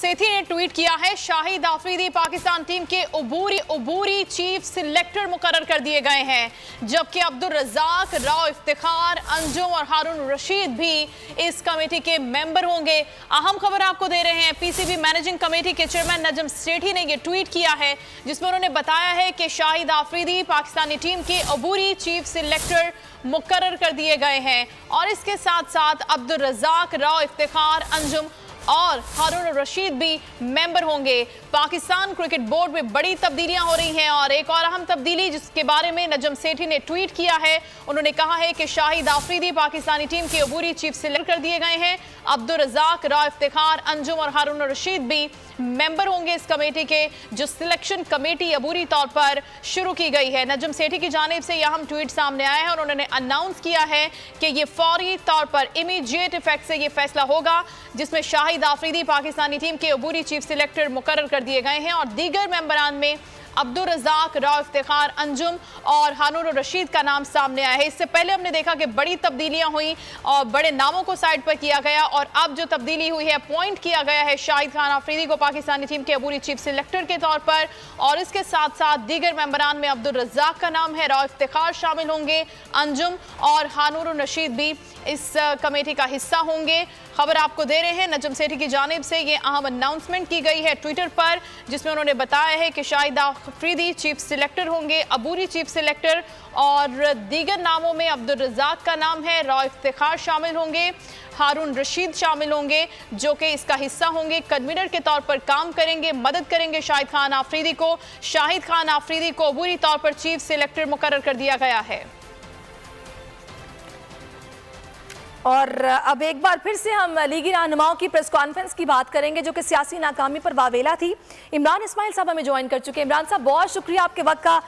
सेठी ने ट्वीट किया है, शाहिद आफरीदी पाकिस्तान टीम के उबूरी चीफ सिलेक्टर मुकर्रर कर दिए गए हैं, जबकि अब्दुल रज़ाक, राव इफ्तिखार, अंजुम और हारून रशीद भी इस कमेटी के मेंबर होंगे। अहम खबर आपको दे रहे हैं, पीसीबी मैनेजिंग कमेटी के चेयरमैन नजम सेठी ने यह ट्वीट किया है, जिसमें उन्होंने बताया है कि शाहिद आफरीदी पाकिस्तानी टीम के उबूरी चीफ सिलेक्टर मुकर्रर कर दिए गए हैं और इसके साथ साथ अब्दुल रज़ाक, राव इफ्तिखार, अंजुम और हारून रशीद भी मेंबर होंगे। पाकिस्तान क्रिकेट बोर्ड में बड़ी तब्दीलियां हो रही हैं और एक और अहम तब्दीली जिसके बारे में नजम सेठी ने ट्वीट किया है, उन्होंने कहा है कि शाहिद आफरीदी पाकिस्तानी टीम के उबूरी चीफ सिलेक्ट कर दिए गए हैं। अब्दुल रज़ाक, राव इफ्तिखार, अंजुम और हारून रशीद भी मेंबर होंगे इस कमेटी के, जो सिलेक्शन कमेटी अबूरी तौर पर शुरू की गई है। नजम सेठी की जानिब से यह अहम ट्वीट सामने आया है और उन्होंने अनाउंस किया है कि ये फौरी तौर पर इमीडिएट इफेक्ट से ये फैसला होगा, जिसमें शाहिद आफरीदी पाकिस्तानी टीम के उबूरी चीफ सिलेक्टर मुकर्रर कर दिए गए हैं और दीगर मेंबरान में अब्दुल रज़ाक, राव इफ्तिखार, अंजुम और हारून रशीद का नाम सामने आया है। इससे पहले हमने देखा कि बड़ी तब्दीलियां हुई और बड़े नामों को साइड पर किया गया और अब जो तब्दीली हुई है, अपॉइंट किया गया है शाहिद खान आफरीदी को पाकिस्तानी टीम के अबूरी चीफ सिलेक्टर के तौर पर और इसके साथ साथ दीगर मेंबरान में अब्दुल रज़ाक का नाम है, राव इफ्तिखार शामिल होंगे, अंजुम और हारून रशीद भी इस कमेटी का हिस्सा होंगे। खबर आपको दे रहे हैं, नजम सेठी की जानिब से ये अहम अनाउंसमेंट की गई है ट्विटर पर, जिसमें उन्होंने बताया है कि शाहिद आफरीदी चीफ सिलेक्टर होंगे, अबूरी चीफ सिलेक्टर और दीगर नामों में अब्दुल रज़ाक का नाम है, राव इफ्तिखार शामिल होंगे, हारून रशीद शामिल होंगे जो कि इसका हिस्सा होंगे, कन्वीनर के तौर पर काम करेंगे, मदद करेंगे शाहिद खान आफरीदी को। शाहिद खान आफरीदी को अबूरी तौर पर चीफ सिलेक्टर मुकर्रर कर दिया गया है। और अब एक बार फिर से हम लीगी रहनुमाओं की प्रेस कॉन्फ्रेंस की बात करेंगे, जो कि सियासी नाकामी पर वावेला थी। इमरान इस्माइल साहब हमें ज्वाइन कर चुके हैं। इमरान साहब, बहुत शुक्रिया आपके वक्त का।